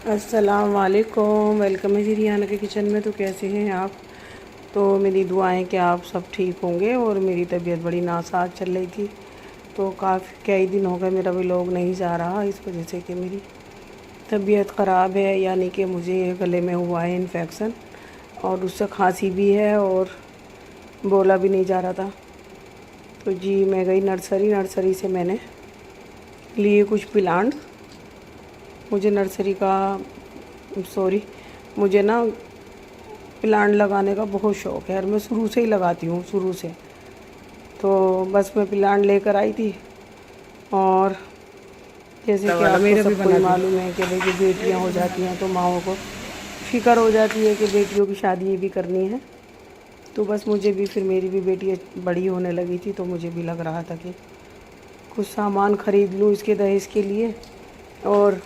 अस्सलाम वालेकुम। वेलकम है जी रियाना के किचन में। तो कैसे हैं आप? तो मेरी दुआएं कि आप सब ठीक होंगे। और मेरी तबीयत बड़ी नासाज चल रही थी, तो काफ़ी कई दिन हो गए मेरा व्लॉग नहीं जा रहा, इस वजह से कि मेरी तबीयत ख़राब है, यानी कि मुझे गले में हुआ है इन्फेक्शन और उससे खांसी भी है और बोला भी नहीं जा रहा था। तो जी मैं गई नर्सरी से मैंने लिए कुछ प्लांट। मुझे नर्सरी का मुझे ना प्लांट लगाने का बहुत शौक़ है और मैं शुरू से ही लगाती हूँ, शुरू से। तो बस मैं प्लांट लेकर आई थी और जैसे कि आपको सबको ही मालूम है कि देखिए बेटियाँ हो जाती हैं तो माँओं को फ़िक्र हो जाती है कि बेटियों की शादी भी करनी है। तो बस मुझे भी फिर मेरी भी बेटी बड़ी होने लगी थी, तो मुझे भी लग रहा था कि कुछ सामान ख़रीद लूँ इसके दहेज के लिए। और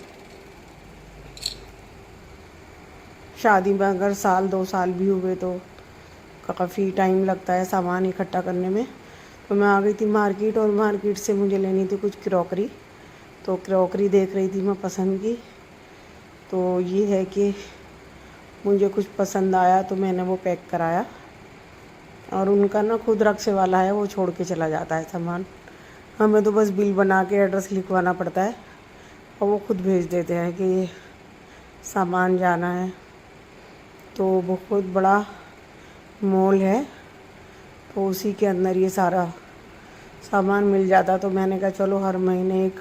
शादी में अगर साल 2 साल भी हुए तो काफ़ी टाइम लगता है सामान इकट्ठा करने में। तो मैं आ गई थी मार्केट और मार्केट से मुझे लेनी थी कुछ क्रॉकरी। तो क्रॉकरी देख रही थी मैं पसंद की। तो ये है कि मुझे कुछ पसंद आया तो मैंने वो पैक कराया। और उनका ना खुद रक्शे वाला है, वो छोड़ के चला जाता है सामान। हमें तो बस बिल बना के एड्रेस लिखवाना पड़ता है और वो खुद भेज देते हैं कि ये सामान जाना है। तो बहुत बड़ा मॉल है, तो उसी के अंदर ये सारा सामान मिल जाता। तो मैंने कहा चलो हर महीने एक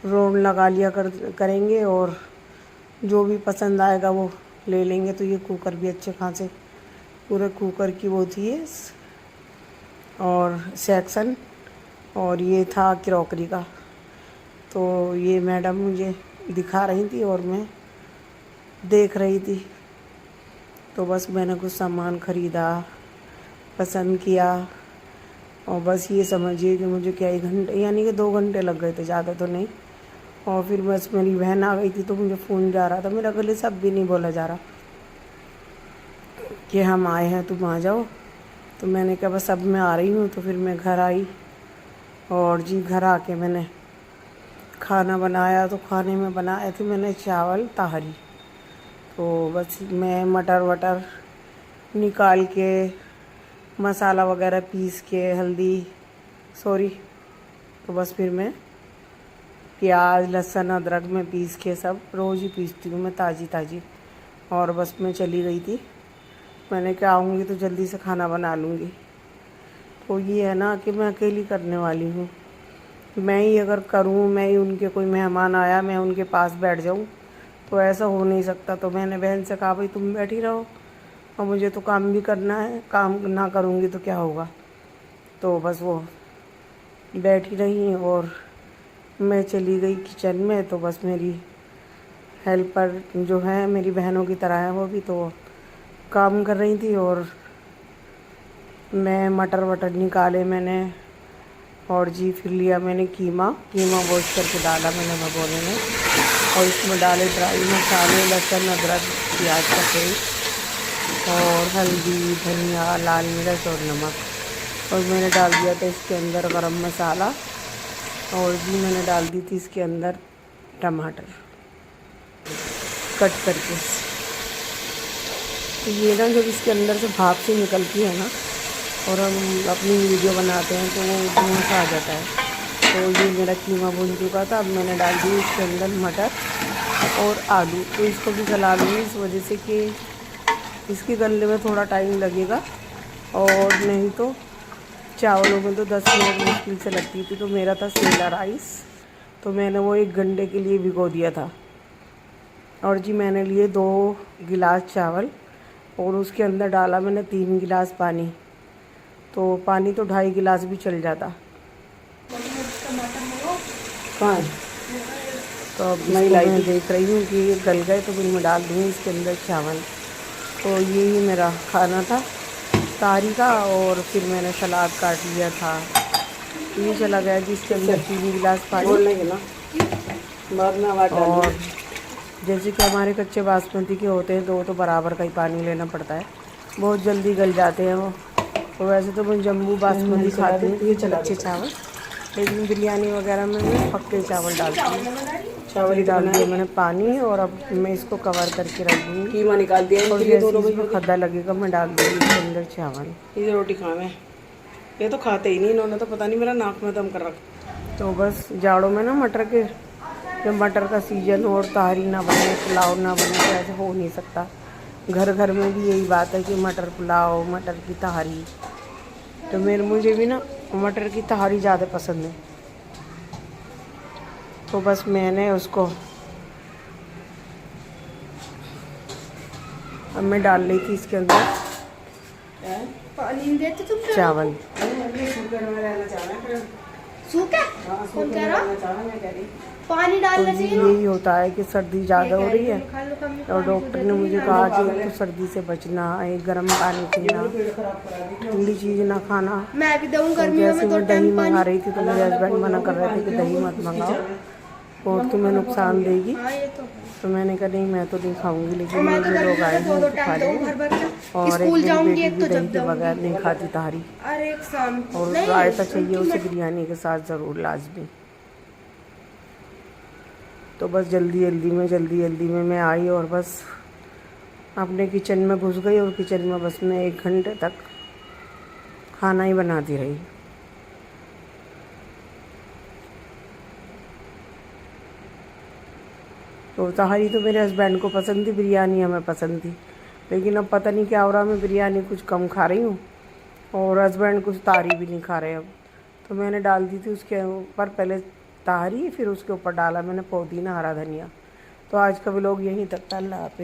राउंड लगा लिया करेंगे और जो भी पसंद आएगा वो ले लेंगे। तो ये कुकर भी अच्छे खासे पूरे कुकर की वो थी और सेक्शन, और ये था क्रॉकरी का। तो ये मैडम मुझे दिखा रही थी और मैं देख रही थी। तो बस मैंने कुछ सामान ख़रीदा, पसंद किया और बस ये समझिए कि मुझे क्या 1 घंटे यानी कि 2 घंटे लग गए थे, ज़्यादा तो नहीं। और फिर बस मेरी बहन आ गई थी तो मुझे फ़ोन जा रहा था, मेरा गले सब भी नहीं बोला जा रहा कि हम आए हैं तुम आ जाओ। तो मैंने कहा बस अब मैं आ रही हूँ। तो फिर मैं घर आई और जी घर आके मैंने खाना बनाया। तो खाने में बनाए थे मैंने चावल ताहरी। तो बस मैं मटर वटर निकाल के मसाला वगैरह पीस के तो बस फिर मैं प्याज लहसुन अदरक में पीस के सब रोज़ ही पीसती हूँ मैं ताज़ी। और बस मैं चली गई थी, मैंने क्या आऊँगी तो जल्दी से खाना बना लूँगी। तो ये है ना कि मैं अकेली करने वाली हूँ। मैं ही अगर करूँ, मैं ही उनके कोई मेहमान आया मैं उनके पास बैठ जाऊँ तो ऐसा हो नहीं सकता। तो मैंने बहन से कहा भाई तुम बैठी रहो और मुझे तो काम भी करना है, काम ना करूँगी तो क्या होगा। तो बस वो बैठी रही और मैं चली गई किचन में। तो बस मेरी हेल्पर जो है मेरी बहनों की तरह है, वो भी तो काम कर रही थी। और मैं मटर वटर निकाले मैंने और जी फिर लिया मैंने कीमा वॉश करके डाला मैंने भगोने में और इसमें डाले ड्राई मसाले लहसुन अदरक प्याज का पेस्ट और हल्दी धनिया लाल मिर्च और नमक। और मैंने डाल दिया था इसके अंदर गरम मसाला और जी मैंने डाल दी थी इसके अंदर टमाटर कट करके। तो ये ना जब इसके अंदर से भाप से निकलती है ना और हम अपनी वीडियो बनाते हैं तो वो धुआं सा आ जाता है। तो ये मेरा कीमा भून चुका था। अब मैंने डाल दी इसके अंदर मटर और आलू। तो इसको भी गला लूँगी इस वजह से कि इसके गलने में थोड़ा टाइम लगेगा और नहीं तो चावलों में तो 10 मिनट मुश्किल से लगती थी। तो मेरा था सेला राइस, तो मैंने वो 1 घंटे के लिए भिगो दिया था। और जी मैंने लिए 2 गिलास चावल और उसके अंदर डाला मैंने 3 गिलास पानी। तो पानी तो 2.5 गिलास भी चल जाता। कहाँ? तो अब मैं देख रही हूँ कि ये गल गए तो फिर मैं डाल दूँगी इसके अंदर चावल। तो यही मेरा खाना था तारी का। और फिर मैंने सलाद काट लिया था। ये चला गया जिसके अंदर 3 गिलास पानी। और जैसे कि हमारे कच्चे बासमती के होते हैं तो वो तो बराबर का ही पानी लेना पड़ता है, बहुत जल्दी गल जाते हैं वो। तो वैसे तो मैं जम्बू बासमती खाती हूँ अच्छे चावल, लेकिन बिरयानी वगैरह में मैं पक्के चावल डालती हूँ। चावल डाल दिया मैंने पानी, और अब मैं इसको कवर करके रख दूँगी। कीमा निकाल दिया और इनके लिए जैसे दोनों इसमें खद्दा लगेगा मैं डाल दूँगी इसके अंदर चावल। ये रोटी खावे, ये तो खाते ही नहीं, इन्होंने तो पता नहीं मेरा नाक में दम कर रखा। तो बस जाड़ों में ना मटर के, जब मटर का सीजन हो और तारी ना बने, पुलाव ना बने, तो ऐसे हो नहीं सकता। घर घर में भी यही बात है कि मटर पुलाव, मटर की तहारी। तो मुझे भी ना मटर की तहारी ज़्यादा पसंद है। तो बस मैंने उसको, अब मैं डाल रही थी इसके अंदर पानी देते तुम चावल। सूखा कौन कह रहा पानी तो डालना चाहिए ना। यही होता है कि सर्दी ज़्यादा हो रही है, खा लो कम और डॉक्टर ने मुझे कहा कि तो सर्दी से बचना, एक गर्म पानी पीना, ठंडी चीज़ ना खाना। मैं भी दऊँ तो गर्मियों जैसे में तो मैं दही टाइम मंगा पानी। रही थी तो मेरे हस्बैंड मना कर रहे थे कि दही मत मंगाओ और तुम्हें नुकसान देगी। हाँ ये तो तो मैंने कहा नहीं, मैं तो नहीं खाऊंगी, लेकिन मैं तो मुझे लोग आए गर्मियों हैं में तो खा टाइम दऊँ लेंगे। भर भर के। और एक स्कूल मेरी जाऊंगी बेटी एक भी तो दही जब के बगैर नहीं खाती तहारी, अरे एक शाम और नहीं, रायता चाहिए उनकी उसे बिरयानी के साथ ज़रूर लाजमी। तो बस जल्दी जल्दी में मैं आई और बस अपने किचन में घुस गई, और किचन में बस मैं 1 घंटे तक खाना ही बनाती रही। तो तहारी तो मेरे हस्बैंड को पसंद थी, बिरयानी हमें पसंद थी, लेकिन अब पता नहीं क्या हो रहा, मैं बिरयानी कुछ कम खा रही हूँ और हस्बैंड कुछ तारी भी नहीं खा रहे अब। तो मैंने डाल दी थी उसके ऊपर पहले तारी, फिर उसके ऊपर डाला मैंने पुदीना, हरा धनिया। तो आज का व्लॉग यहीं तक था। अल्लाह हाफ़िज़।